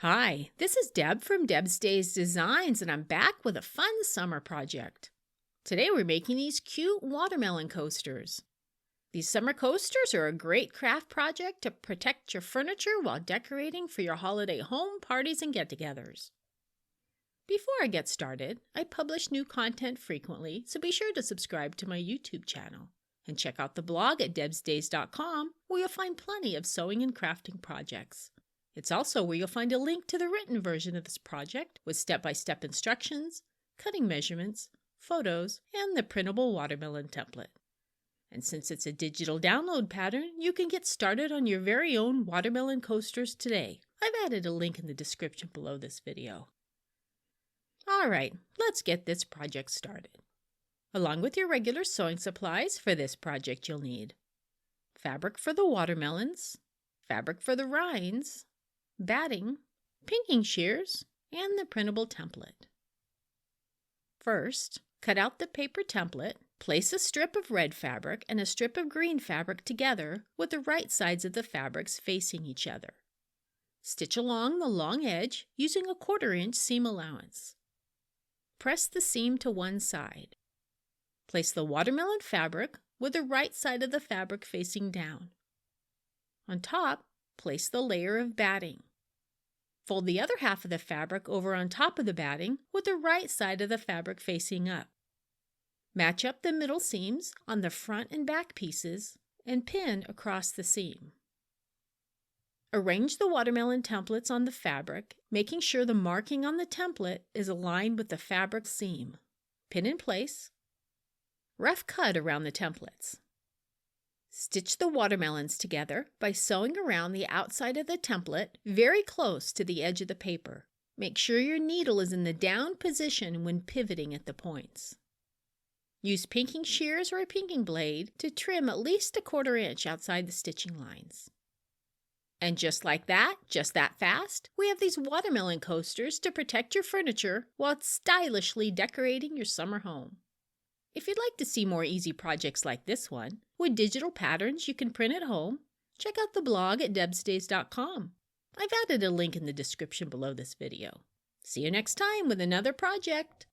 Hi, this is Deb from Deb's Days Designs, and I'm back with a fun summer project. Today we're making these cute watermelon coasters. These summer coasters are a great craft project to protect your furniture while decorating for your holiday home parties and get-togethers. Before I get started, I publish new content frequently, so be sure to subscribe to my YouTube channel. And check out the blog at debsdays.com, where you'll find plenty of sewing and crafting projects. It's also where you'll find a link to the written version of this project with step-by-step instructions, cutting measurements, photos, and the printable watermelon template. And since it's a digital download pattern, you can get started on your very own watermelon coasters today. I've added a link in the description below this video. Alright, let's get this project started. Along with your regular sewing supplies for this project you'll need fabric for the watermelons, fabric for the rinds, batting, pinking shears, and the printable template. First, cut out the paper template, place a strip of red fabric and a strip of green fabric together with the right sides of the fabrics facing each other. Stitch along the long edge using a 1/4 inch seam allowance. Press the seam to one side. Place the watermelon fabric with the right side of the fabric facing down. On top, place the layer of batting. Fold the other half of the fabric over on top of the batting with the right side of the fabric facing up. Match up the middle seams on the front and back pieces and pin across the seam. Arrange the watermelon templates on the fabric, making sure the marking on the template is aligned with the fabric seam. Pin in place. Rough cut around the templates. Stitch the watermelons together by sewing around the outside of the template very close to the edge of the paper. Make sure your needle is in the down position when pivoting at the points. Use pinking shears or a pinking blade to trim at least a 1/4 inch outside the stitching lines. And just like that, just that fast, we have these watermelon coasters to protect your furniture while stylishly decorating your summer home. If you'd like to see more easy projects like this one, with digital patterns you can print at home, check out the blog at debsdays.com. I've added a link in the description below this video. See you next time with another project!